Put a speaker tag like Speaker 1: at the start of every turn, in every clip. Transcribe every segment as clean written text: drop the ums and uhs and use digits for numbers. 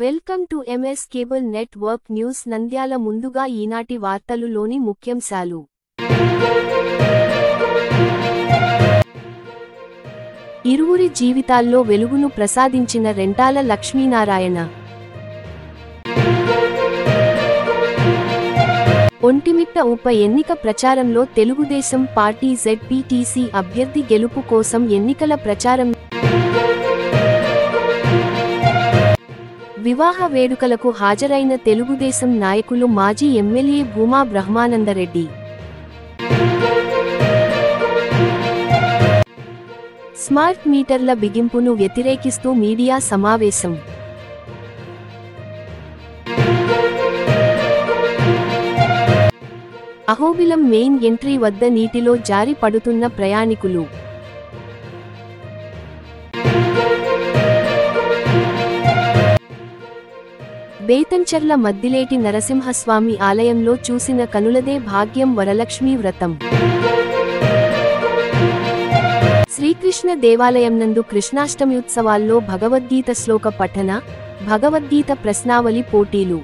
Speaker 1: Welcome to MS cable network news Nandyal ముందుగా ఈనాటి వార్తలులోని ముఖ్యాంశాలు. ఇరువురి జీవితాల్లో వెలుగును ప్రసాదించిన రెంటాల లక్ష్మీనారాయణ. ఒంటిమిట్ట ఉప ఎన్నిక ప్రచారంలో తెలుగుదేశం పార్టీ జెడ్పీటీసీ అభ్యర్థి గెలుపు కోసం ఎన్నికల ప్రచారం. వివాహ వేడుకలకు హాజరైన తెలుగుదేశం నాయకులు మాజీ ఎమ్మెల్యే భూమా బ్రహ్మానందరెడ్డి. స్మార్ట్ మీటర్ల బిగింపును వ్యతిరేకిస్తూ మీడియా సమావేశం. అహోబిలం మెయిన్ ఎంట్రీ వద్ద నీటిలో జారి పడుతున్న ప్రయాణికులు. బేతంచెర్ల మద్దిలేటి నరసింహస్వామి ఆలయంలో చూసిన కనులదే భాగ్యం వరలక్ష్మీ వ్రతం. శ్రీకృష్ణ దేవాలయం నందు కృష్ణాష్టమ్యుత్సవాల్లో భగవద్గీత శ్లోక పఠన, భగవద్గీత ప్రశ్నావళి పోటీలు.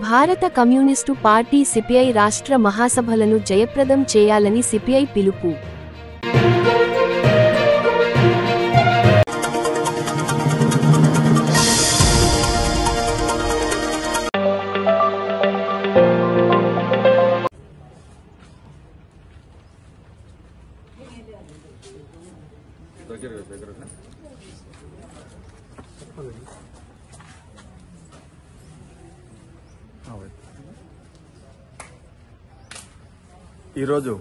Speaker 1: భారత కమ్యూనిస్టు పార్టీ సిపిఐ రాష్ట్ర మహాసభలను జయప్రదం చేయాలని సిపిఐ పిలుపు.
Speaker 2: ఈరోజు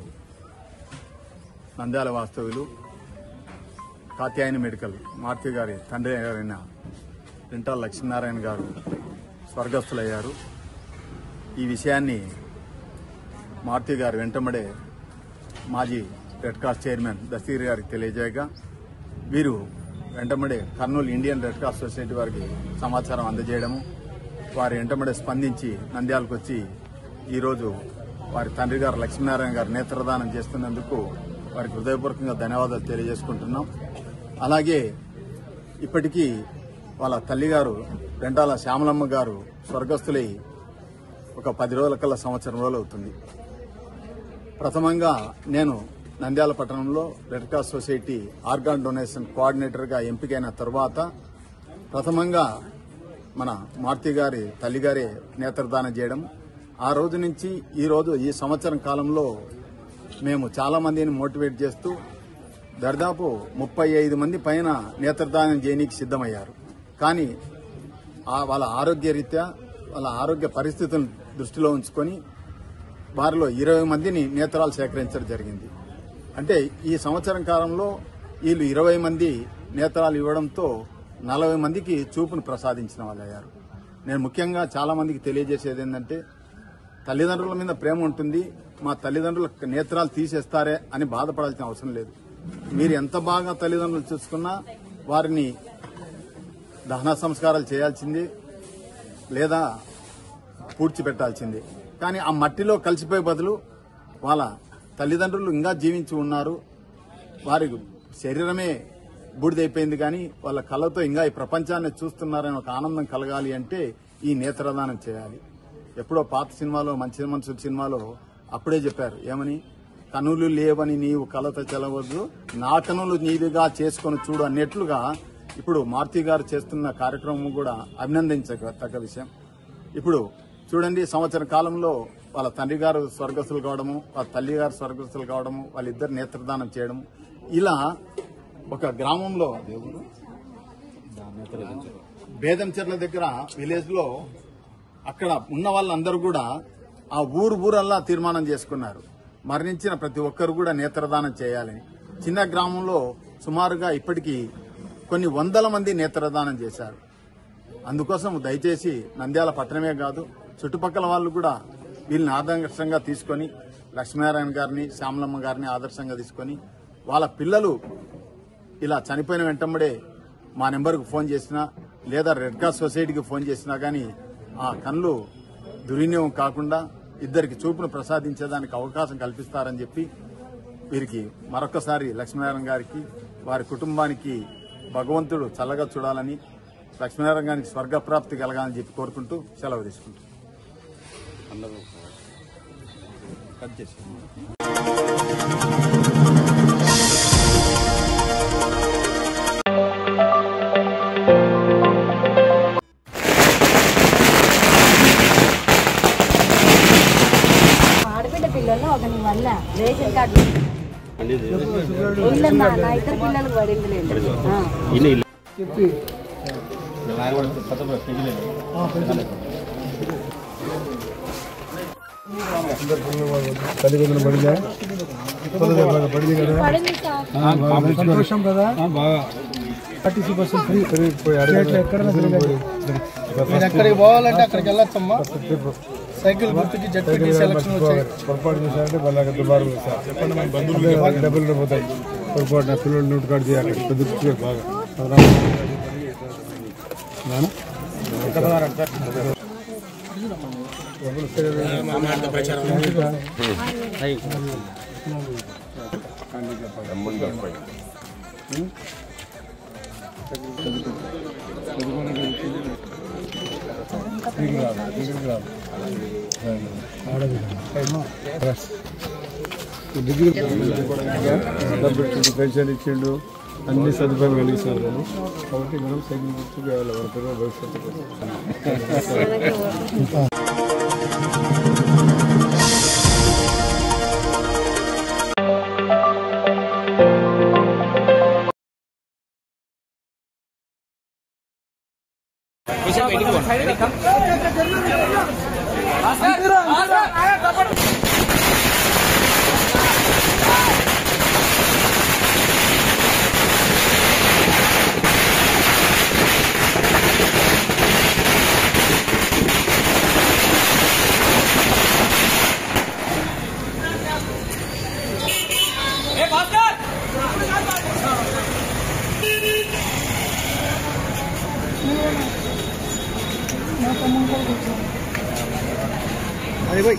Speaker 2: నంద్యాల వాస్తవ్యులు కాత్యాయని మెడికల్ మారుతి గారి తండ్రి గారైన రెంటాల లక్ష్మీనారాయణ గారు స్వర్గస్థులయ్యారు. ఈ విషయాన్ని మారుతి గారు వెంటబడే మాజీ రెడ్ క్రాస్ చైర్మన్ దస్తగిరి గారికి తెలియజేయగా వీరు వెంటబడే Kurnool Indian red cross society వారికి సమాచారం అందజేయడము, వారి వెంటబడే స్పందించి నంద్యాలకు వచ్చి ఈరోజు వారి తండ్రి గారు లక్ష్మీనారాయణ గారు నేత్రదానం చేస్తున్నందుకు వారికి హృదయపూర్వకంగా ధన్యవాదాలు తెలియజేసుకుంటున్నాం. అలాగే ఇప్పటికీ వాళ్ళ తల్లిగారు రెంటాల శ్యామలమ్మ గారు స్వర్గస్థులై ఒక 10 రోజుల కల్లా సంవత్సరం రోజులు అవుతుంది. ప్రథమంగా నేను నంద్యాల పట్టణంలో red cross society organ donation కోఆర్డినేటర్గా ఎంపికైన తర్వాత ప్రథమంగా మన మారుతి గారి తల్లిగారే నేత్రదానం చేయడం, ఆ రోజు నుంచి ఈ రోజు ఈ సంవత్సరం కాలంలో మేము చాలా మందిని మోటివేట్ చేస్తూ దాదాపు 35 మంది పైన నేత్రదానం చేయడానికి సిద్ధమయ్యారు. కానీ వాళ్ళ ఆరోగ్యరీత్యా వాళ్ళ ఆరోగ్య పరిస్థితులను దృష్టిలో ఉంచుకొని వారిలో 20 మందిని నేత్రాలు సేకరించడం జరిగింది. అంటే ఈ సంవత్సరం కాలంలో వీళ్ళు 20 మంది నేత్రాలు ఇవ్వడంతో 40 మందికి చూపును ప్రసాదించిన వాళ్ళు అయ్యారు. నేను ముఖ్యంగా చాలా మందికి తెలియజేసేది ఏంటంటే, తల్లిదండ్రుల మీద ప్రేమ ఉంటుంది, మా తల్లిదండ్రుల నేత్రాలు తీసేస్తారే అని బాధపడాల్సిన అవసరం లేదు. మీరు ఎంత బాగా తల్లిదండ్రులు చూసుకున్నా వారిని దహన సంస్కారాలు చేయాల్సింది లేదా పూడ్చిపెట్టాల్సింది. కానీ ఆ మట్టిలో కలిసిపోయే బదులు వాళ్ళ తల్లిదండ్రులు ఇంకా జీవించి ఉన్నారు, వారి శరీరమే బూడిదైపోయింది, కానీ వాళ్ళ కళ్ళతో ఇంకా ఈ ప్రపంచాన్ని చూస్తున్నారని ఒక ఆనందం కలగాలి అంటే ఈ నేత్రదానం చేయాలి. ఎప్పుడో పాత సినిమాలో మంచి మనుషుల సినిమాలో అప్పుడే చెప్పారు, ఏమని, కనులు లేవని నీవు కలత చెలవద్దు, నా కనులు నీవిగా చేసుకొని చూడు అన్నట్లుగా ఇప్పుడు మారుతి గారు చేస్తున్న కార్యక్రమం కూడా అభినందించదగ్గ విషయం. ఇప్పుడు చూడండి, సంవత్సర కాలంలో వాళ్ళ తండ్రి గారు స్వర్గస్థులు కావడము, వాళ్ళ తల్లి గారు స్వర్గస్థులు కావడము, వాళ్ళిద్దరు నేత్రదానం చేయడం, ఇలా ఒక గ్రామంలో బేదంచెర్ల దగ్గర విలేజ్ లో అక్కడ ఉన్న వాళ్ళందరూ కూడా ఆ ఊరల్లా తీర్మానం చేసుకున్నారు, మరణించిన ప్రతి ఒక్కరు కూడా నేత్రదానం చేయాలని. చిన్న గ్రామంలో సుమారుగా ఇప్పటికీ కొన్ని 100 మంది నేత్రదానం చేశారు. అందుకోసం దయచేసి నంద్యాల పట్టణమే కాదు, చుట్టుపక్కల వాళ్ళు కూడా వీళ్ళని ఆదర్శంగా తీసుకొని, లక్ష్మీనారాయణ గారిని శ్యామలమ్మ గారిని ఆదర్శంగా తీసుకొని, వాళ్ళ పిల్లలు ఇలా చనిపోయిన వెంటబడే మా నెంబర్కు ఫోన్ చేసినా లేదా రెడ్ క్రాస్ సొసైటీకి ఫోన్ చేసినా కానీ ఆ కళ్ళు దుర్వినియోగం కాకుండా ఇద్దరికి చూపును ప్రసాదించేదానికి అవకాశం కల్పిస్తారని చెప్పి వీరికి మరొకసారి లక్ష్మీనారాయణ గారికి వారి కుటుంబానికి భగవంతుడు చల్లగా చూడాలని, లక్ష్మీనారాయణ గారికి స్వర్గప్రాప్తి కలగాలని చెప్పి కోరుకుంటూ సెలవు తీసుకుంటాం. అందరూ కట్ చేసి
Speaker 3: ఆడబిడ్డ పిల్లలు ఒకని వల్ల రేషన్ కార్డు ఉందమ్మా, నా ఇద్దరు పిల్లలకు పడింది చెప్పి
Speaker 4: సంతోషం కదా, బాగా 30% ఫ్రీ. ఎక్కడికి పోవాలంటే అక్కడికి వెళ్ళొచ్చమ్మా. సైకిల్ గుర్తుకి జడ్పీటీ సెలక్షన్ వచ్చాయి. పొరపాటు చేశారంటే వాళ్ళకి దుబారు చెప్పండి, డబ్బులు పోతాయి. పొరపాటు పిల్లలు నోట్ కార్డు చేయాలి. బాగా పెన్షన్ ఇచ్చిండు, అన్ని సదుపాయాలు కలిగిస్తారు కాబట్టి మనం సైకిల్ గుర్తుకు వాళ్ళ భవిష్యత్తు. अरे भाई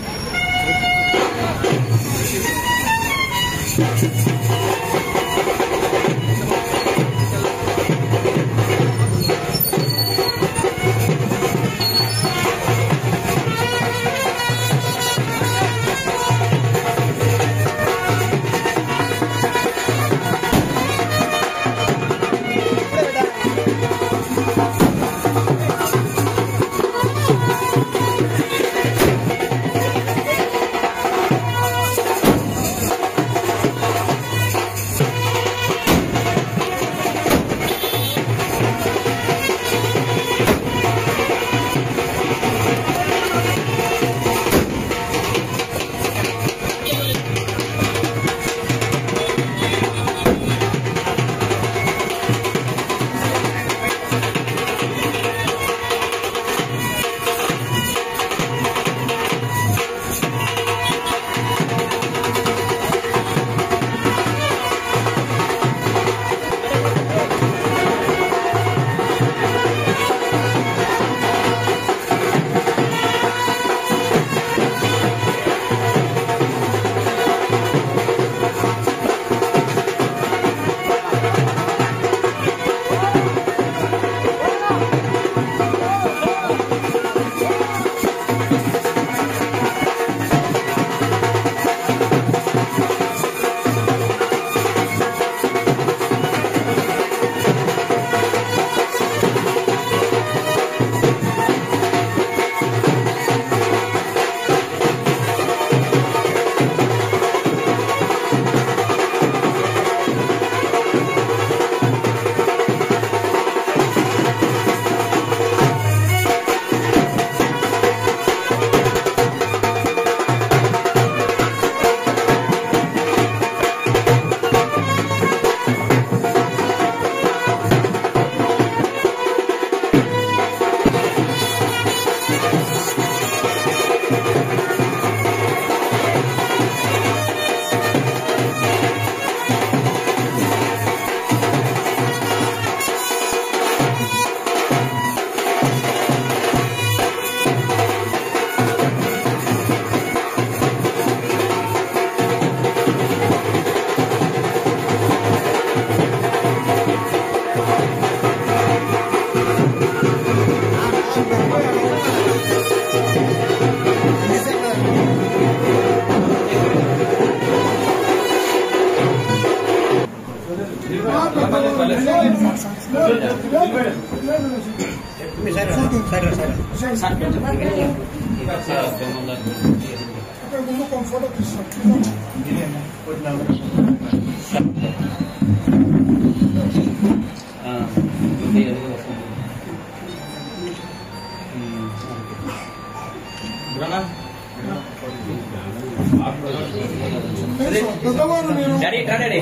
Speaker 5: డాడీ డాడీ డాడీ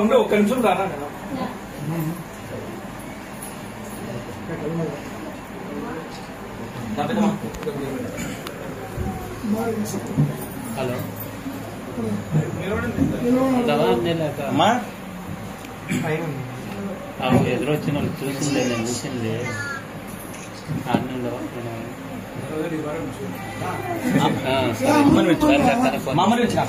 Speaker 5: ఉండే ఒక్క నిమిషం రానా హలో అమ్మా ఎదురొచ్చిన వాళ్ళు చూసిందే నేను చూసింది మామూలు వచ్చిన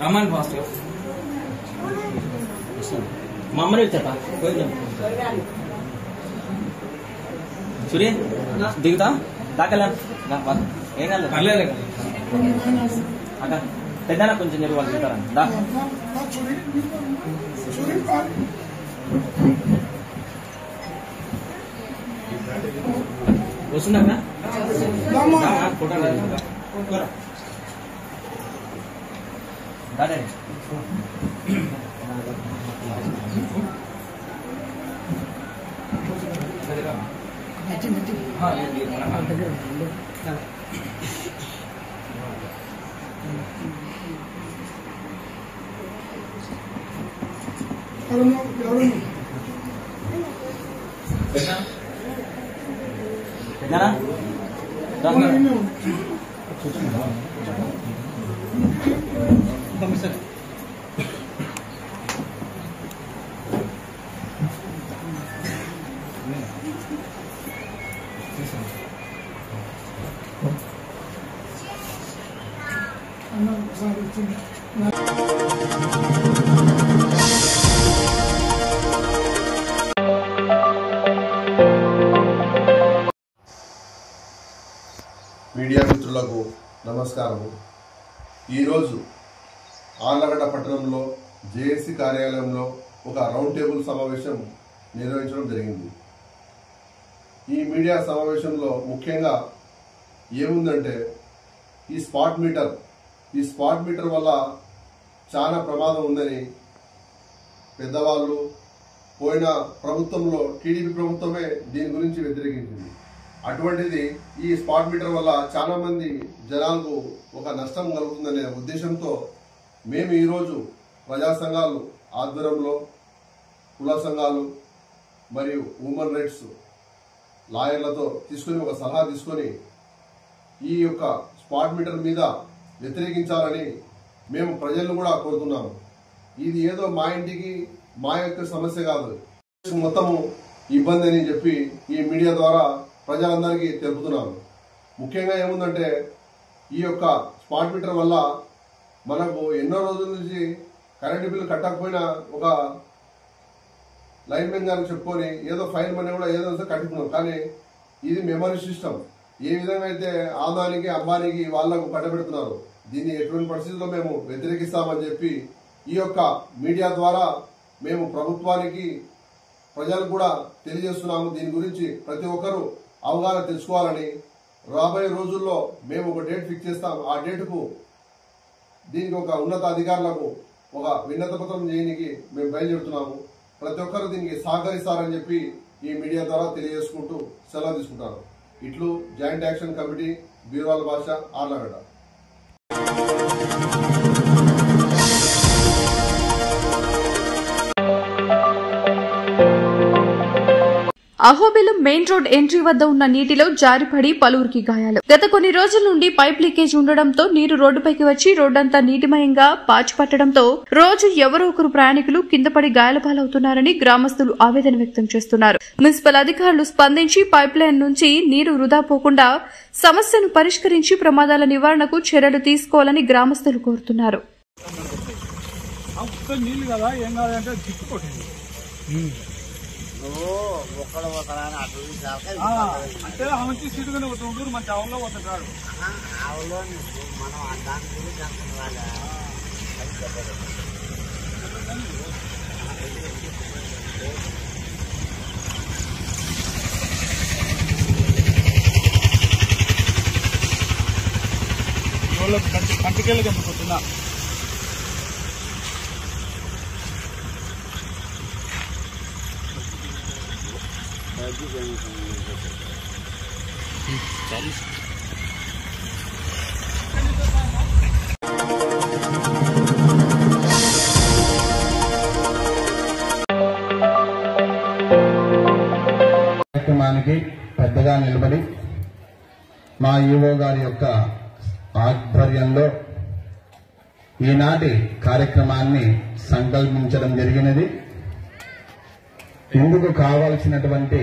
Speaker 5: రమ్మని ఫాస్ట్ మామూలు వచ్చా సూర్య దిగుతా దాకలా ఏం కాదు పర్లేదు అక్క పెద్దనా కొంచెం చెప్పి వాళ్ళు దిగుతారండి దా వస్తుందా ఫోటో దాడే పెద్దనా
Speaker 6: మీడియా మిత్రులకు నమస్కారం. ఈరోజు ఆళ్లగడ్డ పట్టణంలో జేఏసీ కార్యాలయంలో ఒక రౌండ్ టేబుల్ సమావేశం నిర్వహించడం జరిగింది. ఈ మీడియా సమావేశంలో ముఖ్యంగా ఏముందంటే ఈ స్పాట్ మీటర్ వల్ల చాలా ప్రమాదం ఉందని పెద్దవాళ్ళు పోయిన ప్రభుత్వంలో టీడీపీ ప్రభుత్వమే దీని గురించి వ్యతిరేకించింది. అటువంటిది ఈ స్పాట్ మీటర్ వల్ల చాలా మంది జనాలకు ఒక నష్టం కలుగుతుందనే ఉద్దేశంతో మేము ఈరోజు ప్రజా సంఘాలు ఆధ్వర్యంలో కుల సంఘాలు మరియు హ్యూమన్ రైట్స్ లాయర్లతో తీసుకుని ఒక సలహా తీసుకొని ఈ యొక్క స్పాట్ మీటర్ మీద వ్యతిరేకించాలని మేము ప్రజలను కూడా కోరుతున్నాము. ఇది ఏదో మా ఇంటికి మా యొక్క సమస్య కాదు, మొత్తము ఇబ్బంది అని చెప్పి ఈ మీడియా ద్వారా ప్రజలందరికీ తెలుపుతున్నాను. ముఖ్యంగా ఏముందంటే ఈ యొక్క స్మార్ట్ మీటర్ వల్ల మనకు ఎన్నో రోజుల నుంచి కరెంటు బిల్లు కట్టకపోయినా ఒక లైన్ మెన్ గారికి చెప్పుకొని ఏదో ఫైన్ మనీ కూడా ఏదో కట్టుకున్నాం. కానీ ఇది మెమరీ సిస్టమ్. ఏ విధంగా అయితే ఆదానికి అంబానీకి వాళ్లకు కట్టబెడుతున్నారు, దీన్ని ఎటువంటి పరిస్థితుల్లో మేము వ్యతిరేకిస్తామని చెప్పి ఈ యొక్క మీడియా ద్వారా మేము ప్రభుత్వానికి ప్రజలకు కూడా తెలియజేస్తున్నాము. దీని గురించి ప్రతి ఒక్కరూ అవగాహన తెలుసుకోవాలని రాబోయే రోజుల్లో మేము ఒక డేట్ ఫిక్స్ చేస్తాం. ఆ డేటుకు దీనికి ఒక ఉన్నత అధికారులకు ఒక విన్నత పత్రం చేయడానికి మేము బయలుదేరుతున్నాము. ప్రతి ఒక్కరు దీనికి సహకరిస్తారని చెప్పి ఈ మీడియా ద్వారా తెలియజేసుకుంటూ సెలవు తీసుకుంటాను. ఇట్లు జాయింట్ యాక్షన్ కమిటీ బీర్వాల భాష Allagadda.
Speaker 7: Ahobilam main road entry వద్ద ఉన్న నీటిలో జారిపడి పలువురికి గాయాలు. గత కొన్ని రోజుల నుండి పైప్ లీకేజ్ ఉండడంతో నీరు రోడ్డుపైకి వచ్చి రోడ్డంతా నీటిమయంగా పాచిపట్టడంతో రోజు ఎవరో ఒకరు ప్రయాణికులు కింద పడి గాయాల పాలవుతున్నారని గ్రామస్తులు ఆవేదన వ్యక్తం చేస్తున్నారు. మున్సిపల్ అధికారులు స్పందించి పైప్ లైన్ నుంచి నీరు వృధా పోకుండా సమస్యను పరిష్కరించి ప్రమాదాల నివారణకు చర్యలు తీసుకోవాలని గ్రామస్తులు కోరుతున్నారు.
Speaker 4: అంటే మంచి సీటుగానే ఉంటారు, మంచి ఆవులో పోతాడు. ఆవులో మనం దాని గురించి అనుకున్న కంటికెళ్ళి కనుకుంటున్నా.
Speaker 2: కార్యక్రమానికి పెద్దగా నిలబడి మా ఈవో గారి యొక్క ఆధ్వర్యంలో ఈనాటి కార్యక్రమాన్ని సంకల్పించడం జరిగినది. ఇందుకు కావాల్సినటువంటి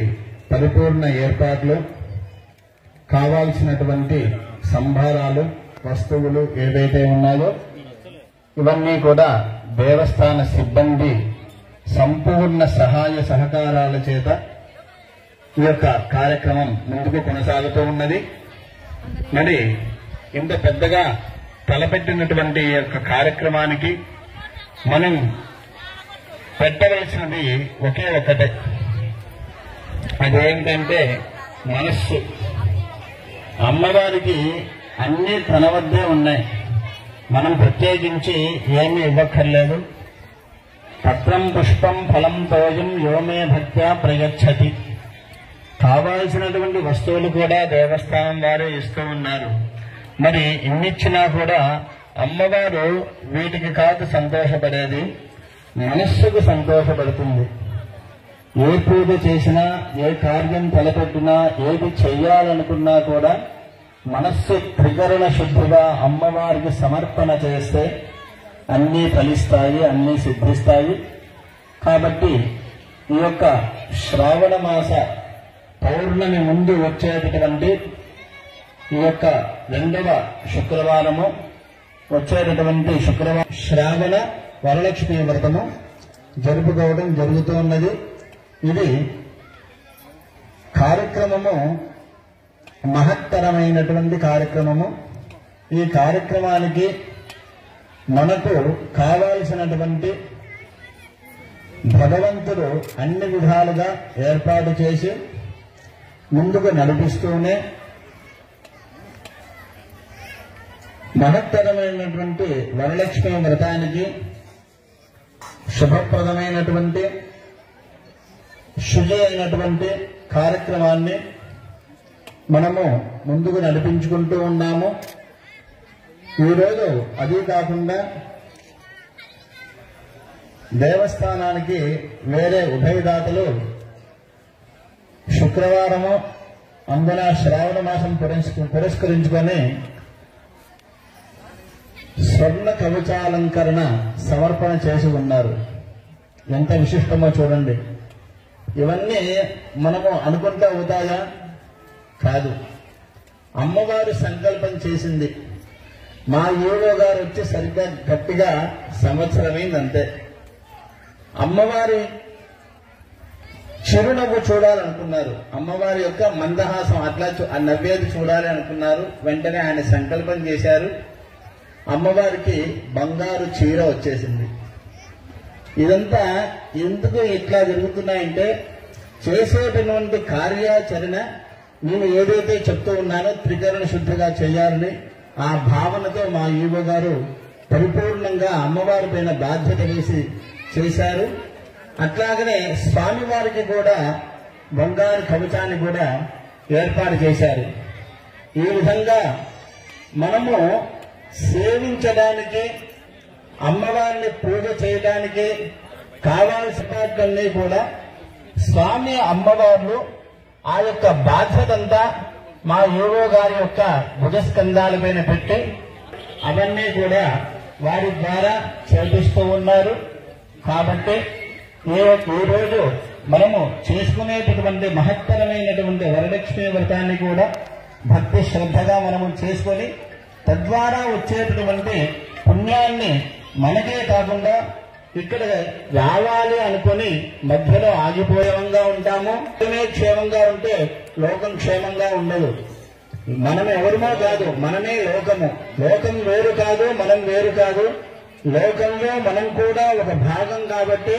Speaker 2: పరిపూర్ణ ఏర్పాట్లు, కావాల్సినటువంటి సంభారాలు, వస్తువులు ఏవైతే ఉన్నాయో ఇవన్నీ కూడా దేవస్థాన సిబ్బంది సంపూర్ణ సహాయ సహకారాల చేత ఈ యొక్క కార్యక్రమం ముందుకు కొనసాగుతూ ఉన్నది. మరి ఇంత పెద్దగా తలపెట్టినటువంటి ఈ యొక్క కార్యక్రమానికి మనం పెట్టవలసినది ఒకే ఒక్కటే, అదేంటంటే మనస్సు. అమ్మవారికి అన్నీ తన వద్దే ఉన్నాయి, మనం ప్రత్యేకించి ఏమీ ఇవ్వక్కర్లేదు. పత్రం పుష్పం ఫలం తోయం యోమే భక్త్యా ప్రయచ్చతి. కావాల్సినటువంటి వస్తువులు కూడా దేవస్థానం వారే ఇస్తూ ఉన్నారు. మరి ఇన్నిచ్చినా కూడా అమ్మవారు వీటికి కాదు సంతోషపడేది, మనస్సుకు సంతోషపడుతుంది. ఏ పూజ చేసినా, ఏ కార్యం తలపెట్టినా, ఏది చెయ్యాలనుకున్నా కూడా మనస్సు త్రికరణ శుద్ధిగా అమ్మవారికి సమర్పణ చేస్తే అన్నీ ఫలిస్తాయి, అన్నీ సిద్ధిస్తాయి. కాబట్టి ఈ యొక్క శ్రావణ మాస పౌర్ణమి ముందు వచ్చేటటువంటి ఈ యొక్క 2వ శుక్రవారము, వచ్చేటటువంటి శుక్రవారం శ్రావణ వరలక్ష్మి వ్రతము జరుపుకోవడం జరుగుతున్నది. ఇది కార్యక్రమము మహత్తరమైనటువంటి కార్యక్రమము. ఈ కార్యక్రమానికి మనకు కావాల్సినటువంటి భగవంతుడు అన్ని విధాలుగా ఏర్పాటు చేసి ముందుకు నడిపిస్తూనే మహత్తరమైనటువంటి వరలక్ష్మి వ్రతానికి శుభప్రదమైనటువంటి శుచి అయినటువంటి కార్యక్రమాన్ని మనము ముందుకు నడిపించుకుంటూ ఉన్నాము. ఈరోజు అదీ కాకుండా దేవస్థానానికి వేరే ఉభయదాతలు శుక్రవారము అందున శ్రావణ మాసం పురస్కరించుకొని స్వర్ణ కవచాలంకరణ సమర్పణ చేసి ఉన్నారు. ఎంత విశిష్టమో చూడండి. ఇవన్నీ మనము అనుకుంటే అవుతాయా? కాదు. అమ్మవారు సంకల్పం చేసింది. మా ఈవో గారు వచ్చి సరిగ్గా గట్టిగా సంవత్సరమైంది అంతే. అమ్మవారి చిరునవ్వు చూడాలనుకున్నారు, అమ్మవారి యొక్క మందహాసం అట్లా నవ్వేది చూడాలి అనుకున్నారు. వెంటనే ఆయన సంకల్పం చేశారు. అమ్మవారికి బంగారు చీర వచ్చేసింది. ఇదంతా ఎందుకు ఇట్లా జరుగుతున్నాయంటే చేసేటటువంటి కార్యాచరణ నేను ఏదైతే చెప్తూ ఉన్నానో త్రికరణ శుద్ధిగా చేయాలని ఆ భావనతో మా ఈవో గారు పరిపూర్ణంగా అమ్మవారి పైన బాధ్యత వేసి చేశారు. అట్లాగనే స్వామివారికి కూడా బంగారు కవచాన్ని కూడా ఏర్పాటు చేశారు. ఈ విధంగా మనము
Speaker 8: సేవించడానికి, అమ్మవారిని పూజ చేయడానికి కావాల్సిన వాటిని కూడా స్వామి అమ్మవార్లు ఆ యొక్క బాధ్యతంతా మా యోగో గారి యొక్క భుజస్కంధాల పైన పెట్టి అవన్నీ కూడా వారి ద్వారా చేపిస్తూ ఉన్నారు. కాబట్టి ఈ రోజు మనము చేసుకునేటటువంటి మహత్తరమైనటువంటి వరలక్ష్మి వ్రతాన్ని కూడా భక్తి శ్రద్ధగా మనము చేసుకొని తద్వారా వచ్చేటటువంటి పుణ్యాన్ని మనకే కాకుండా ఇక్కడ రావాలి అనుకుని మధ్యలో ఆగిపోయేవంగా ఉంటాము. క్షేమంగా ఉంటే లోకం క్షేమంగా ఉండదు. మనం ఎవరిమో కాదు, మనమే లోకము. లోకం వేరు కాదు, మనం వేరు కాదు. లోకంలో మనం కూడా ఒక భాగం కాబట్టి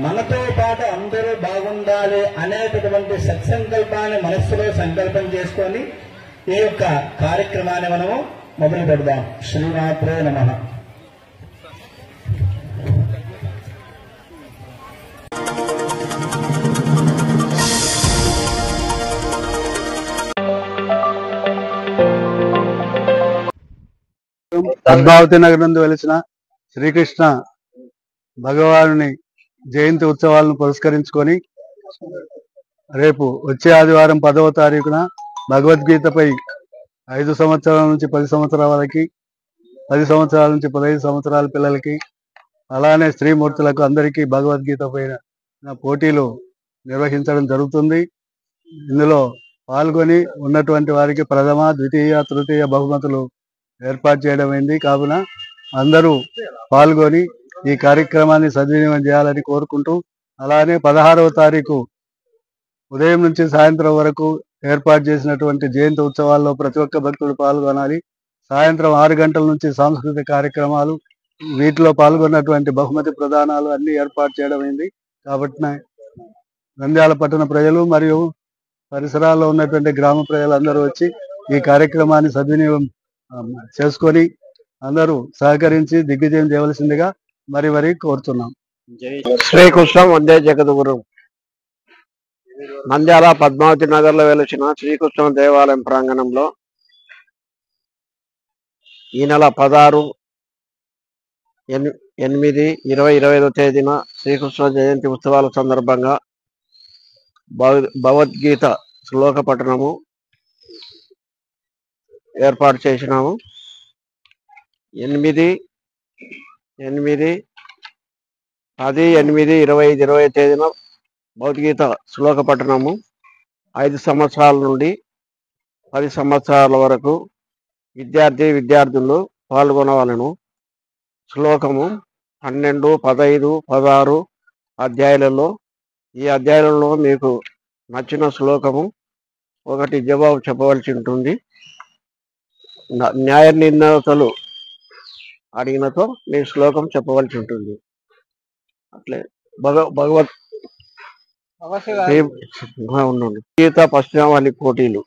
Speaker 8: మనతో పాటు అందరూ బాగుండాలి అనేటటువంటి సత్సంకల్పాన్ని మనస్సులో సంకల్పం చేసుకొని ఈ యొక్క కార్యక్రమాన్ని మనము మొదలు పెడదాం. శ్రీమాత్రే నమః.
Speaker 4: పద్మావతి నగర్ నందు వెలిసిన శ్రీకృష్ణ భగవానుని జయంతి ఉత్సవాలను పురస్కరించుకొని రేపు వచ్చే ఆదివారం 10వ తారీఖున భగవద్గీతపై 5 సంవత్సరాల నుంచి 10 సంవత్సరాల వరకు, 10 సంవత్సరాల నుంచి 15 సంవత్సరాల పిల్లలకి, అలానే స్త్రీమూర్తులకు అందరికీ భగవద్గీత పైన పోటీలు నిర్వహించడం జరుగుతుంది. ఇందులో పాల్గొని ఉన్నటువంటి వారికి ప్రథమ, ద్వితీయ, తృతీయ బహుమతులు ఏర్పాటు చేయడం అయింది. కావున అందరూ పాల్గొని ఈ కార్యక్రమాన్ని సద్వినియోగం చేయాలని కోరుకుంటూ, అలానే 16వ తారీఖు ఉదయం నుంచి సాయంత్రం వరకు ఏర్పాటు చేసినటువంటి జయంతి ఉత్సవాల్లో ప్రతి ఒక్క భక్తుడు పాల్గొనాలి. సాయంత్రం 6 గంటల నుంచి సాంస్కృతిక కార్యక్రమాలు, వీటిలో పాల్గొన్నటువంటి బహుమతి ప్రదానాలు అన్ని ఏర్పాటు చేయడం అయింది. కాబట్టి నంద్యాల పట్టణ ప్రజలు మరియు పరిసరాల్లో ఉన్నటువంటి గ్రామ ప్రజలందరూ వచ్చి ఈ కార్యక్రమాన్ని సద్వినియోగం చేసుకొని అందరూ సహకరించి దిగ్విజయం చేయవలసిందిగా మరి కోరుతున్నాం.
Speaker 9: శ్రీకృష్ణ వందే జగద్గురు. నంద్యాల పద్మావతి నగర్ లో వెలిసిన శ్రీకృష్ణ దేవాలయం ప్రాంగణంలో ఈ నెల 16/8/2025 తేదీన శ్రీకృష్ణ జయంతి ఉత్సవాల సందర్భంగా భగవద్గీత శ్లోక పఠనము ఏర్పాటు చేసినాము. 8/10/8/2025 తేదీన భగవద్గీత శ్లోక పఠనము 5 సంవత్సరాల నుండి 10 సంవత్సరాల వరకు విద్యార్థులు పాల్గొనవలను. శ్లోకము 12, 15, 16 అధ్యాయాలలో, ఈ అధ్యాయాలలో మీకు నచ్చిన శ్లోకము ఒకటి జవాబు చెప్పవలసి ఉంటుంది. న్యాయ నిర్ణేతలు అడిగినతో మీ శ్లోకం చెప్పవలసి ఉంటుంది. అట్లే గీత పశ్చిమావళి పోటీలు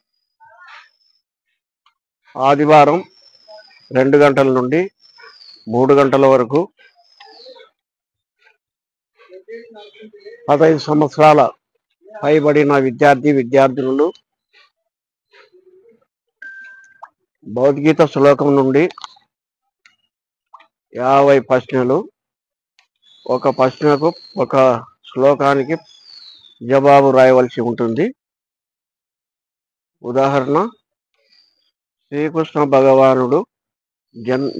Speaker 9: ఆదివారం 2 గంటల నుండి 3 గంటల వరకు 15 సంవత్సరాల పైబడిన విద్యార్థులు భగవద్గీత శ్లోకం నుండి 50 ప్రశ్నలు, ఒక ప్రశ్నకు ఒక శ్లోకానికి జవాబు రాయవలసి ఉంటుంది. ఉదాహరణ, శ్రీకృష్ణ భగవానుడు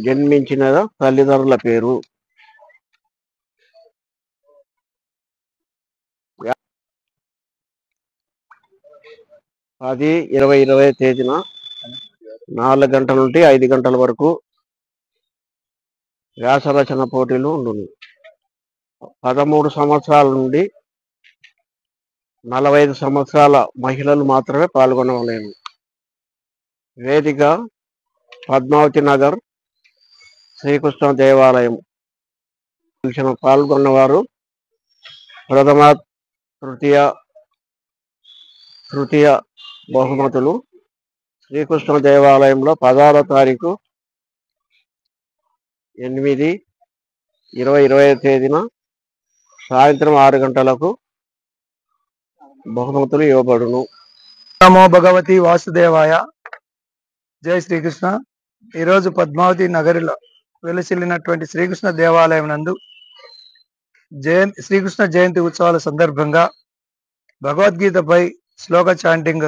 Speaker 9: జన్మించిన తల్లిదండ్రుల పేరు. అది 20/20 తేదీన 4 గంటల నుండి 5 గంటల వరకు వ్యాసరచన పోటీలు ఉండును. 13 సంవత్సరాల నుండి 45 సంవత్సరాల మహిళలు మాత్రమే పాల్గొనలేను. వేదిక పద్మావతి నగర్ శ్రీకృష్ణ దేవాలయం. పాల్గొన్నవారు ప్రథమ, తృతీయ బహుమతులు శ్రీకృష్ణ దేవాలయంలో 16వ తారీఖు 8/20/25 తేదీన సాయంత్రం 6 గంటలకు బహుమతులు ఇవ్వబడును.
Speaker 4: నమో భగవతి వాసుదేవాయ. జై శ్రీకృష్ణ. ఈరోజు పద్మావతి నగరిలో వెలసిల్లినటువంటి శ్రీకృష్ణ దేవాలయం నందు శ్రీకృష్ణ జయంతి ఉత్సవాల సందర్భంగా భగవద్గీతపై శ్లోక చాంటింగ్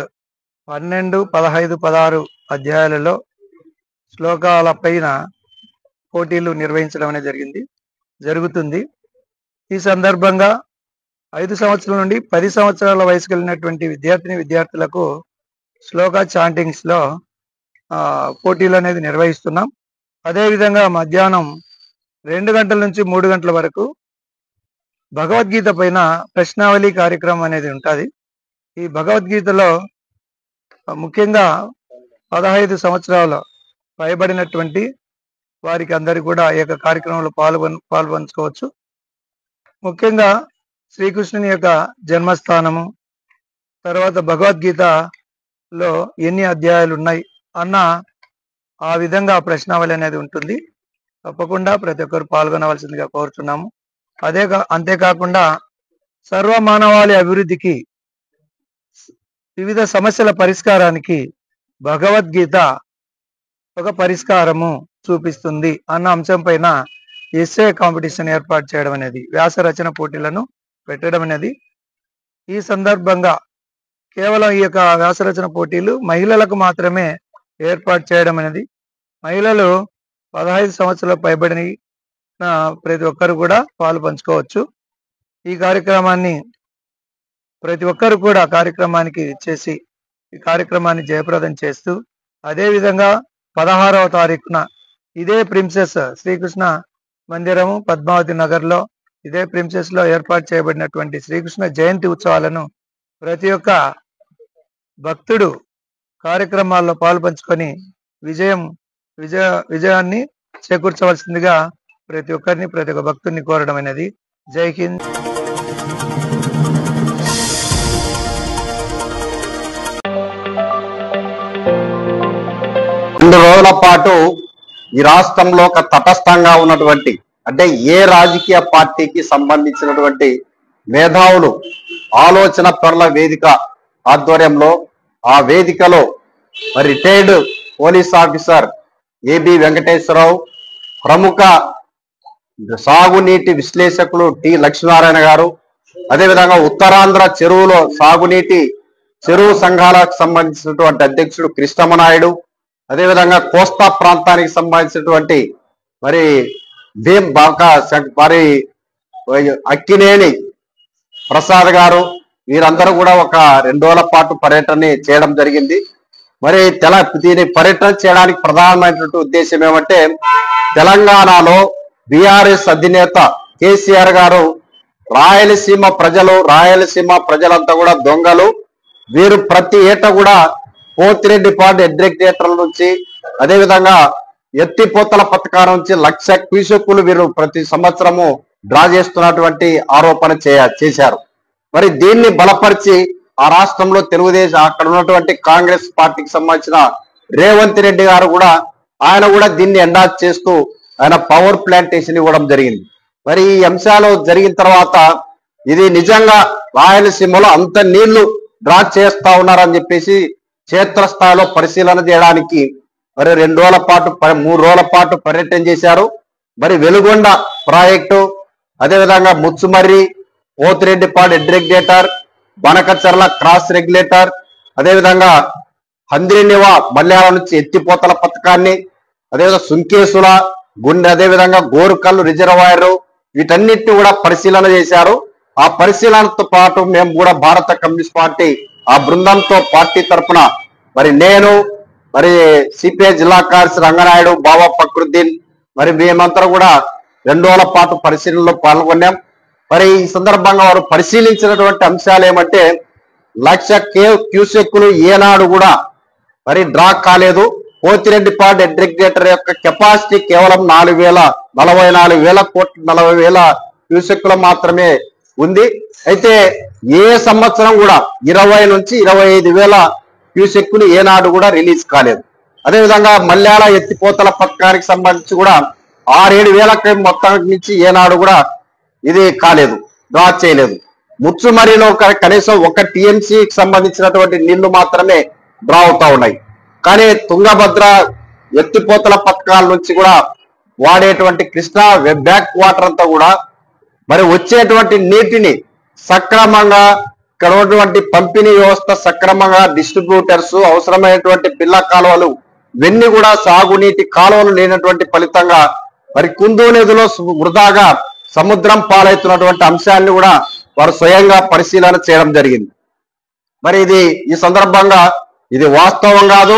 Speaker 4: 12, 15, 16 అధ్యాయాలలో శ్లోకాల పైన పోటీలు నిర్వహించడం అనేది జరుగుతుంది. ఈ సందర్భంగా 5 సంవత్సరాల నుండి 10 సంవత్సరాల వయసు కలిగినటువంటి విద్యార్థులకు శ్లోక చాంటింగ్స్ లో పోటీలు అనేది నిర్వహిస్తున్నాం. అదేవిధంగా మధ్యాహ్నం 2 గంటల నుంచి 3 గంటల వరకు భగవద్గీత పైన ప్రశ్నావళి కార్యక్రమం అనేది ఉంటుంది. ఈ భగవద్గీతలో ముఖ్యంగా 15 సంవత్సరాలు పైబడినటువంటి వారికి అందరికి కూడా ఈ యొక్క కార్యక్రమంలో పాల్పంచుకోవచ్చు. ముఖ్యంగా శ్రీకృష్ణుని యొక్క జన్మస్థానము, తర్వాత భగవద్గీతలో ఎన్ని అధ్యాయాలు ఉన్నాయి అన్న ఆ విధంగా ప్రశ్నావళి అనేది ఉంటుంది. తప్పకుండా ప్రతి ఒక్కరు పాల్గొనవలసిందిగా కోరుతున్నాము. అంతేకాకుండా సర్వ మానవాళి అభివృద్ధికి, వివిధ సమస్యల పరిష్కారానికి భగవద్గీత ఒక పరిష్కారము చూపిస్తుంది అన్న అంశం పైన ఎస్ఏ కాంపిటీషన్ ఏర్పాటు చేయడం అనేది, వ్యాస రచన పోటీలను పెట్టడం అనేది. ఈ సందర్భంగా కేవలం ఈ యొక్క వ్యాస రచన పోటీలు మహిళలకు మాత్రమే ఏర్పాటు చేయడం అనేది. మహిళలు 15 సంవత్సరాలు పైబడిన ప్రతి ఒక్కరు కూడా పాలు పంచుకోవచ్చు. ఈ కార్యక్రమాన్ని ప్రతి ఒక్కరు కూడా కార్యక్రమానికి చేసి ఈ కార్యక్రమాన్ని జయప్రదం చేస్తూ, అదేవిధంగా 16వ తారీఖున ఇదే ప్రిన్సెస్ శ్రీకృష్ణ మందిరము పద్మావతి నగర్లో ఇదే ప్రిన్సెస్ లో ఏర్పాటు చేయబడినటువంటి శ్రీకృష్ణ జయంతి ఉత్సవాలను ప్రతి ఒక్క భక్తుడు కార్యక్రమాల్లో పాలు పంచుకొని విజయాన్ని చేకూర్చవలసిందిగా ప్రతి ఒక్క భక్తుడిని కోరడం అనేది. జై హింద్.
Speaker 10: 2 రోజుల పాటు ఈ రాష్ట్రంలో ఒక తటస్థంగా ఉన్నటువంటి, అంటే ఏ రాజకీయ పార్టీకి సంబంధించినటువంటి మేధావులు ఆలోచన పరుల వేదిక ఆధ్వర్యంలో, ఆ వేదికలో retired police officer AB Venkateswara Rao, ప్రముఖ సాగునీటి విశ్లేషకులు టి లక్ష్మీనారాయణ గారు, అదేవిధంగా ఉత్తరాంధ్ర చెరువు సంఘాలకు సంబంధించినటువంటి అధ్యక్షుడు కృష్ణమనాయుడు, అదేవిధంగా కోస్తా ప్రాంతానికి సంబంధించినటువంటి మరి అక్కినేని ప్రసాద్ గారు, వీరందరూ కూడా ఒక 2 రోజుల పాటు పర్యటన చేయడం జరిగింది. మరి దీని పర్యటన చేయడానికి ప్రధానమైనటువంటి ఉద్దేశం ఏమంటే, తెలంగాణలో బీఆర్ఎస్ అధినేత కేసీఆర్ గారు రాయలసీమ ప్రజలంతా కూడా దొంగలు, వీరు ప్రతి ఏటా కూడా పోతిరెడ్డిపాడు ఎడ్రెక్టేటర్ల నుంచి, అదేవిధంగా ఎత్తిపోతల పథకాల నుంచి 1,00,000 క్యూసెక్కులు వీరు ప్రతి సంవత్సరము డ్రా చేస్తున్నటువంటి ఆరోపణ చేశారు. మరి దీన్ని బలపరిచి ఆ రాష్ట్రంలో తెలుగుదేశం, అక్కడ ఉన్నటువంటి కాంగ్రెస్ పార్టీకి సంబంధించిన రేవంత్ రెడ్డి గారు కూడా ఆయన కూడా దీన్ని ఎండార్జ్ చేస్తూ ఆయన పవర్ ప్లాంటేషన్ ఇవ్వడం జరిగింది. మరి ఈ అంశాలు జరిగిన తర్వాత ఇది నిజంగా రాయలసీమలో అంత నీళ్లు డ్రా చేస్తా ఉన్నారని చెప్పేసి క్షేత్రస్థాయిలో పరిశీలన చేయడానికి మరి 2 రోజుల పాటు 3 రోజుల పాటు పర్యటన చేశారు. మరి వెలుగొండ ప్రాజెక్టు, అదేవిధంగా ముచ్చుమర్రి, పోతిరెడ్డిపాడు ఎడ్రెగ్యులేటర్, బనకచర్ల క్రాస్ రెగ్యులేటర్, అదేవిధంగా హంద్రినివా మల్యాల నుంచి ఎత్తిపోతల పథకాన్ని, అదేవిధంగా సుంకేసుల గుండె, అదేవిధంగా గోరుకల్లు రిజర్వాయర్, వీటన్నిటిని కూడా పరిశీలన చేశారు. ఆ పరిశీలనతో పాటు మేము కూడా భారత కమ్యూనిస్ట్ పార్టీ ఆ బృందంతో పార్టీ తరఫున మరి నేను, మరి సిపిఐ జిల్లా కార్యదర్శి రంగనాయుడు, బాబా ఫక్రుద్దీన్, మరి మేమంతా కూడా 2 రోజుల పాటు పరిశీలనలో పాల్గొన్నాం. మరి ఈ సందర్భంగా వారు పరిశీలించినటువంటి అంశాలు ఏమంటే, 1,00,000 క్యూసెక్కులు ఏనాడు కూడా మరి డ్రా కాలేదు. పోతిరెడ్డిపాడు ఎడ్రెగ్యులేటర్ యొక్క కెపాసిటీ కేవలం 44,000 క్యూసెక్కులు మాత్రమే ఉంది. అయితే ఏ సంవత్సరం కూడా 20 నుంచి 25,000 క్యూసెక్కులు ఏనాడు కూడా రిలీజ్ కాలేదు. అదేవిధంగా మల్యాల ఎత్తిపోతల పథకానికి సంబంధించి కూడా 6-7 మొత్తానికి మించి ఏనాడు కూడా ఇది కాలేదు, డ్రా చేయలేదు. ముచ్చుమరిలో కనీసం 1 టీఎంసీకి సంబంధించినటువంటి నీళ్లు మాత్రమే డ్రా అవుతా ఉన్నాయి. కానీ తుంగభద్ర ఎత్తిపోతల పథకాల నుంచి కూడా వాడేటువంటి కృష్ణా బ్యాక్ వాటర్ అంతా కూడా మరి వచ్చేటువంటి నీటిని సక్రమంగా ఇక్కడ ఉన్నటువంటి పంపిణీ వ్యవస్థ సక్రమంగా డిస్ట్రిబ్యూటర్స్ అవసరమైనటువంటి పిల్ల కాలువలు ఇవన్నీ కూడా సాగునీటి కాలువలు లేనటువంటి ఫలితంగా మరి కుందు నదిలో వృధాగా సముద్రం పాలవుతున్నటువంటి అంశాన్ని కూడా వారు స్వయంగా పరిశీలన చేయడం జరిగింది. మరి ఇది ఈ సందర్భంగా ఇది వాస్తవం కాదు,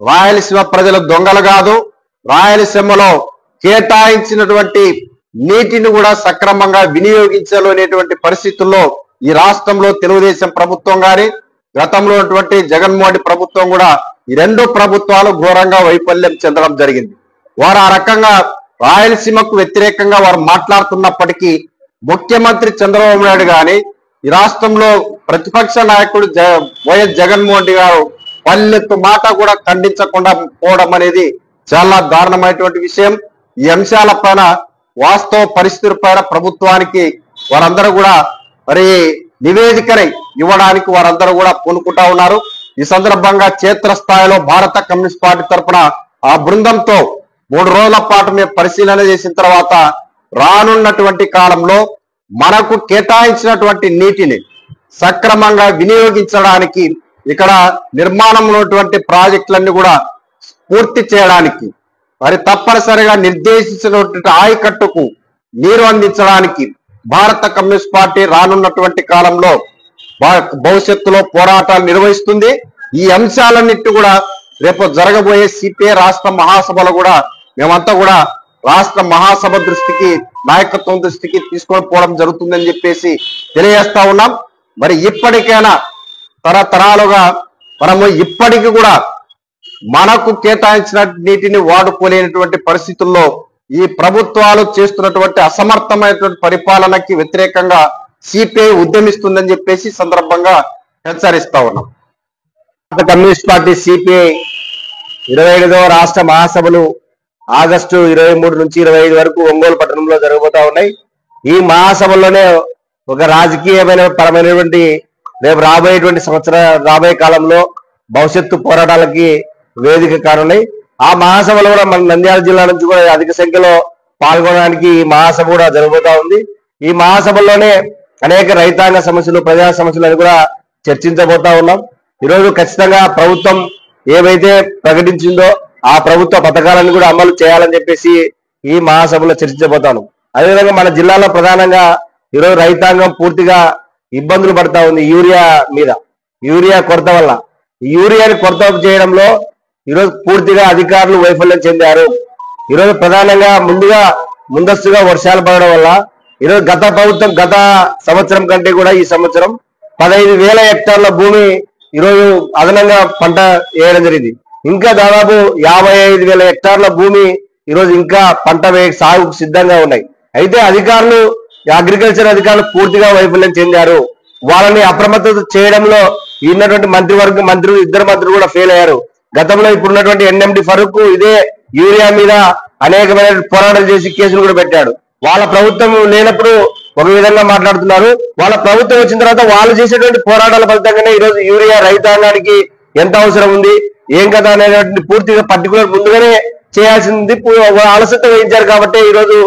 Speaker 10: రాయలసీమ ప్రజల దొంగలు కాదు, రాయలసీమలో కేటాయించినటువంటి నీటిని కూడా సక్రమంగా వినియోగించలేనటువంటి పరిస్థితుల్లో ఈ రాష్ట్రంలో తెలుగుదేశం ప్రభుత్వం గాని గతంలో ఉన్నటువంటి జగన్మోహన్ ప్రభుత్వం కూడా ఈ రెండు ప్రభుత్వాలు ఘోరంగా వైఫల్యం చెందడం జరిగింది. వారు ఆ రకంగా రాయలసీమకు వ్యతిరేకంగా వారు మాట్లాడుతున్నప్పటికీ ముఖ్యమంత్రి చంద్రబాబు నాయుడు గాని ఈ రాష్ట్రంలో ప్రతిపక్ష నాయకుడు వైఎస్ జగన్మోహన్ రెడ్డి గారు పల్లెత్తు మాట కూడా ఖండించకుండా పోవడం అనేది చాలా దారుణమైనటువంటి విషయం. ఈ అంశాల పైన వాస్తవ పరిస్థితుల పైన ప్రభుత్వానికి వారందరూ కూడా మరి నివేదికని ఇవ్వడానికి వారందరూ కూడా పూనుకుంటా ఉన్నారు. ఈ సందర్భంగా క్షేత్రస్థాయిలో భారత కమ్యూనిస్ట్ పార్టీ తరఫున ఆ బృందంతో 3 రోజుల పాటు మేము పరిశీలన చేసిన తర్వాత రానున్నటువంటి కాలంలో మనకు కేటాయించినటువంటి నీటిని సక్రమంగా వినియోగించడానికి ఇక్కడ నిర్మాణంలో ఉన్నటువంటి ప్రాజెక్టులన్నీ కూడా పూర్తి చేయడానికి మరి తప్పనిసరిగా నిర్దేశించినటువంటి ఆయకట్టుకు నీరు అందించడానికి భారత కమ్యూనిస్ట్ పార్టీ రానున్నటువంటి కాలంలో భవిష్యత్తులో పోరాటాలు నిర్వహిస్తుంది. ఈ అంశాలన్నిటి కూడా రేపు జరగబోయే సిపిఐ రాష్ట్ర మహాసభలో కూడా మేమంతా కూడా రాష్ట్ర మహాసభ దృష్టికి నాయకత్వం దృష్టికి తీసుకొని పోవడం జరుగుతుందని చెప్పేసి తెలియజేస్తా ఉన్నాం. మరి ఇప్పటికైనా తరతరాలుగా మనము ఇప్పటికీ కూడా మనకు కేటాయించిన నీటిని వాడుకోలేనటువంటి పరిస్థితుల్లో ఈ ప్రభుత్వాలు చేస్తున్నటువంటి అసమర్థమైనటువంటి పరిపాలనకి వ్యతిరేకంగా సిపిఐ ఉద్యమిస్తుందని చెప్పేసి సందర్భంగా హెచ్చరిస్తా ఉన్నాం.
Speaker 11: కమ్యూనిస్ట్ పార్టీ సిపిఐ 25వ రాష్ట్ర మహాసభలు ఆగస్టు 23 నుంచి 25 వరకు ఒంగోలు పట్టణంలో జరగబోతా ఉన్నాయి. ఈ మహాసభల్లోనే ఒక రాజకీయమైన పరమైనటువంటి రేపు రాబోయే కాలంలో భవిష్యత్తు పోరాటాలకి వేదిక కానున్నాయి. ఆ మహాసభలో కూడా మన నంద్యాల జిల్లా నుంచి కూడా అధిక సంఖ్యలో పాల్గొనడానికి ఈ మహాసభ కూడా జరగబోతా ఉంది. ఈ మహాసభల్లోనే అనేక రైతాంగ సమస్యలు ప్రజా సమస్యలను కూడా చర్చించబోతా ఉన్నాం. ఈరోజు ఖచ్చితంగా ప్రభుత్వం ఏవైతే ప్రకటించిందో ఆ ప్రభుత్వ పథకాలను కూడా అమలు చేయాలని చెప్పేసి ఈ మహాసభలో చర్చించబోతాను. అదేవిధంగా మన జిల్లాలో ప్రధానంగా ఈరోజు రైతాంగం పూర్తిగా ఇబ్బందులు పడతా ఉంది యూరియా కొరత వల్ల. యూరియాని కొరత చేయడంలో ఈరోజు పూర్తిగా అధికారులు వైఫల్యం చెందారు. ఈరోజు ప్రధానంగా ముందస్తుగా వర్షాలు పడడం వల్ల ఈరోజు గత సంవత్సరం కంటే కూడా ఈ సంవత్సరం 15,000 హెక్టార్ల భూమి ఈరోజు అదనంగా పంట వేయడం జరిగింది. ఇంకా దాదాపు 55,000 హెక్టార్ల భూమి ఈరోజు ఇంకా పంట సాగుకు సిద్ధంగా ఉన్నాయి. అయితే అగ్రికల్చర్ అధికారులు పూర్తిగా వైఫల్యం చెందారు. వాళ్ళని అప్రమత్తత చేయడంలో ఉన్నటువంటి మంత్రులు 2 మంత్రులు కూడా ఫెయిల్ అయ్యారు. గతంలో ఇప్పుడున్నటువంటి ఎన్ఎండి ఫరూక్ ఇదే యూరియా మీద అనేకమైన పోరాటాలు చేసి కేసులు కూడా పెట్టాడు. వాళ్ళ ప్రభుత్వం లేనప్పుడు ఒక విధంగా మాట్లాడుతున్నారు. వాళ్ళ ప్రభుత్వం వచ్చిన తర్వాత వాళ్ళు చేసేటువంటి పోరాటాల ఫలితంగానే ఈరోజు యూరియా రైతాంగానికి ఎంత అవసరం ఉంది ఏం కదా అనేటువంటి పూర్తిగా పర్టికులర్ ముందుగానే చేయాల్సింది అలసట వహించారు. కాబట్టి ఈరోజు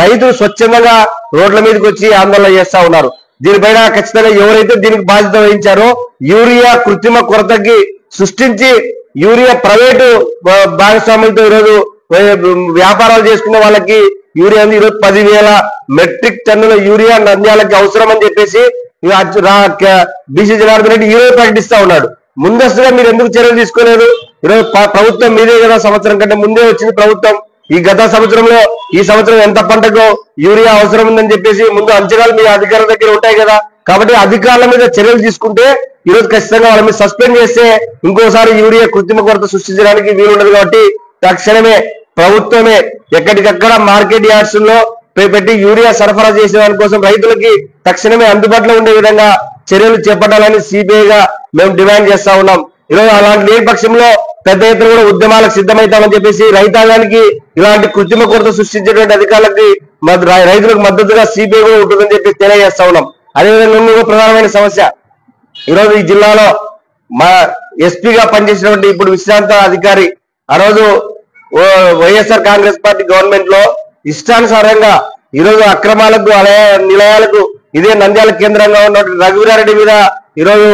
Speaker 11: రైతులు స్వచ్ఛందంగా రోడ్ల మీదకి వచ్చి ఆందోళన చేస్తా ఉన్నారు. దీనిపైన ఖచ్చితంగా ఎవరైతే దీనికి బాధ్యత వహించారో యూరియా కృత్రిమ కొరతకి సృష్టించి యూరియా ప్రైవేటు భాగస్వాములతో ఈరోజు వ్యాపారాలు చేసుకున్న వాళ్ళకి యూరియా ఈరోజు 10,000 మెట్రిక్ టన్నుల యూరియా నంద్యాలకి అవసరం అని చెప్పేసి బీసీ జనార్దన్ రెడ్డి ఈరోజు ప్రకటిస్తా ఉన్నాడు. ముందస్తుగా మీరు ఎందుకు చర్యలు తీసుకోలేదు? ఈరోజు ప్రభుత్వం మీదే కదా, సంవత్సరం కంటే ముందే వచ్చింది ప్రభుత్వం. ఈ గత సంవత్సరంలో ఈ సంవత్సరం ఎంత పంటకు యూరియా అవసరం ఉందని చెప్పేసి ముందు అంచనాలు మీ అధికారుల దగ్గర ఉంటాయి కదా. కాబట్టి అధికారుల మీద చర్యలు తీసుకుంటే ఈరోజు ఖచ్చితంగా వాళ్ళ మీద సస్పెండ్ చేస్తే ఇంకోసారి యూరియా కృత్రిమ కొరత సృష్టించడానికి వీలుండదు. కాబట్టి తక్షణమే ప్రభుత్వమే ఎక్కడికక్కడ మార్కెట్ యార్డ్స్ లో పెట్టి యూరియా సరఫరా చేసే దానికోసం రైతులకి తక్షణమే అందుబాటులో ఉండే విధంగా చర్యలు చేపట్టాలని సిపిఐగా మేము డిమాండ్ చేస్తా ఉన్నాం. ఈరోజు అలాంటి లేని పక్షంలో పెద్ద ఎత్తున కూడా ఉద్యమాలకు సిద్ధమవుతామని చెప్పేసి రైతాంగానికి ఇలాంటి కృత్రిమ కొరత సృష్టించేటువంటి అధికారులకి రైతులకు మద్దతుగా సిపిఐ కూడా ఉంటుందని చెప్పి తెలియజేస్తా ఉన్నాం. అదేవిధంగా ఇంకొక ప్రధానమైన సమస్య, ఈరోజు ఈ జిల్లాలో మా ఎస్పీగా పనిచేసినటువంటి ఇప్పుడు విశ్రాంత అధికారి ఆ రోజు వైఎస్ఆర్ కాంగ్రెస్ పార్టీ గవర్నమెంట్ లో ఇష్టానుసారంగా ఈరోజు అక్రమాలకు నిలయాలకు ఇదే నంద్యాల కేంద్రంగా ఉన్న రఘువీరారెడ్డి మీద ఈరోజు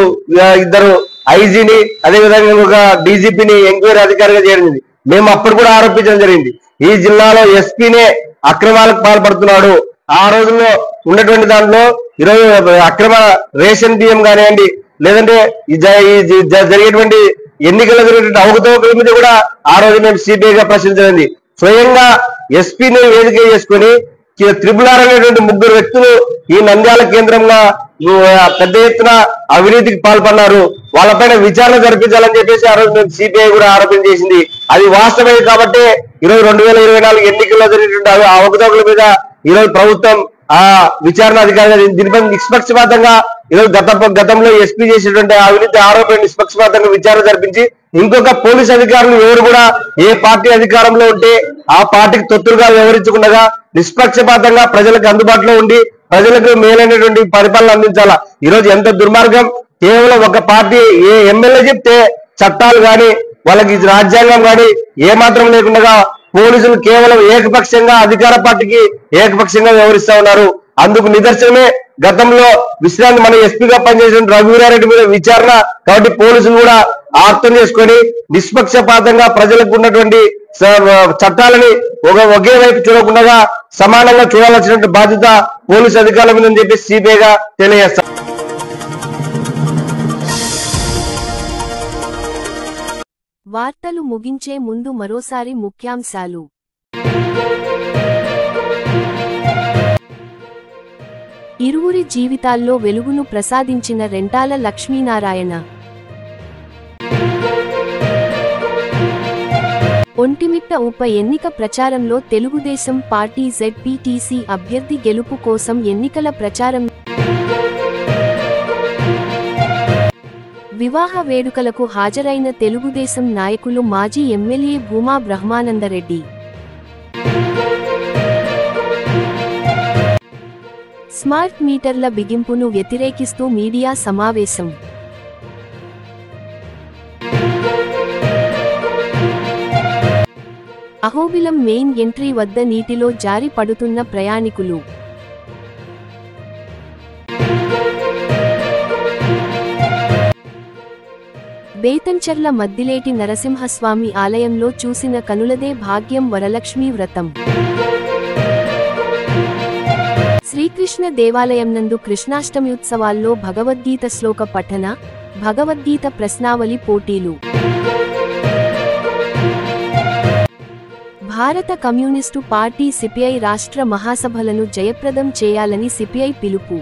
Speaker 11: ఇద్దరు ఐజీని అదేవిధంగా ఒక డీజీపీని ఎంక్వైరీ అధికారిగా చేరింది. మేము అప్పుడు కూడా ఆరోపించడం జరిగింది, ఈ జిల్లాలో ఎస్పీనే అక్రమాలకు పాల్పడుతున్నాడు. ఆ రోజుల్లో ఉన్నటువంటి దాంట్లో ఈరోజు అక్రమ రేషన్ బియ్యం కానివ్వండి, లేదంటే జరిగేటువంటి ఎన్నికల్లో జరిగేటువంటి అవకతవకల మీద కూడా ఆ రోజు మేము సిబిఐగా ప్రశ్నించండి. స్వయంగా ఎస్పీని వేదిక చేసుకుని త్రిపుల్ అనేటువంటి ముగ్గురు వ్యక్తులు ఈ నంద్యాల కేంద్రంగా పెద్ద ఎత్తున అవినీతికి పాల్పన్నారు. వాళ్ళపైన విచారణ జరిపించాలని చెప్పేసి ఆ రోజు మేము సిబిఐ కూడా ఆరోపణ చేసింది. అది వాస్తవమే కాబట్టి ఈరోజు 2024 ఎన్నికల్లో జరిగినటువంటి అవకతవకల మీద ఈరోజు ప్రభుత్వం ఆ విచారణ అధికారిగా దీనిపై నిష్పక్షపాతంగా ఈరోజు గతంలో ఎస్పీ చేసినటువంటి అవినీతి ఆరోపణ నిష్పక్షపాతంగా విచారణ జరిపించి ఇంకొక పోలీస్ అధికారులు ఎవరు కూడా ఏ పార్టీ అధికారంలో ఉంటే ఆ పార్టీకి తొత్తులుగా వ్యవహరించకుండా నిష్పక్షపాతంగా ప్రజలకు అందుబాటులో ఉండి ప్రజలకు మేలైనటువంటి పరిపాలన అందించాలా. ఈరోజు ఎంత దుర్మార్గం, కేవలం ఒక పార్టీ ఏ ఎమ్మెల్యే చెప్తే చట్టాలు కానీ వాళ్ళకి రాజ్యాంగం కానీ ఏమాత్రం లేకుండా పోలీసులు కేవలం ఏకపక్షంగా అధికార పార్టీకి ఏకపక్షంగా వ్యవహరిస్తా ఉన్నారు. అందుకు నిదర్శనమే గతంలో విశ్రాంతి మన ఎస్పీగా పనిచేసిన రఘువీరారెడ్డి మీద విచారణ. కాబట్టి పోలీసులు కూడా అర్థం చేసుకొని నిష్పక్షపాతంగా ప్రజలకు ఉన్నటువంటి చట్టాలని ఒకే వైపు చూడకుండా సమానంగా చూడాల్సినటువంటి బాధ్యత పోలీసు అధికారుల మీద అని చెప్పి సిబిఐగా తెలియజేస్తారు.
Speaker 1: వార్తలు ముగించే ముందు మరోసారి ముఖ్యాంశాలు. ఇరువురి జీవితాల్లో వెలుగును ప్రసాదించిన రెంటాల లక్ష్మీనారాయణ. ఒంటిమిట్ట ఉప ఎన్నిక ప్రచారంలో తెలుగుదేశం పార్టీ జెడ్పీటీసీ అభ్యర్థి గెలుపు కోసం ఎన్నికల ప్రచారం. వివాహ వేడుకలకు హాజరైన తెలుగుదేశం నాయకులు మాజీ ఎమ్మెల్యే భూమా బ్రహ్మానందరెడ్డి. స్మార్ట్ మీటర్ల బిగింపును వ్యతిరేకిస్తూ మీడియా సమావేశం. అహోబిలం మెయిన్ ఎంట్రీ వద్ద నీటిలో జారి పడుతున్న ప్రయాణికులు. బేతంచెర్ల మద్దిలేటి నరసింహస్వామి ఆలయంలో చూసిన కనులదే భాగ్యం వరలక్ష్మీ వ్రతం. శ్రీకృష్ణ దేవాలయం నందు కృష్ణాష్టమ్యుత్సవాల్లో భగవద్గీత శ్లోక పఠన, భగవద్గీత ప్రశ్నావళి పోటీలు. భారత కమ్యూనిస్టు పార్టీ సిపిఐ రాష్ట్ర మహాసభలను జయప్రదం చేయాలని సిపిఐ పిలుపు.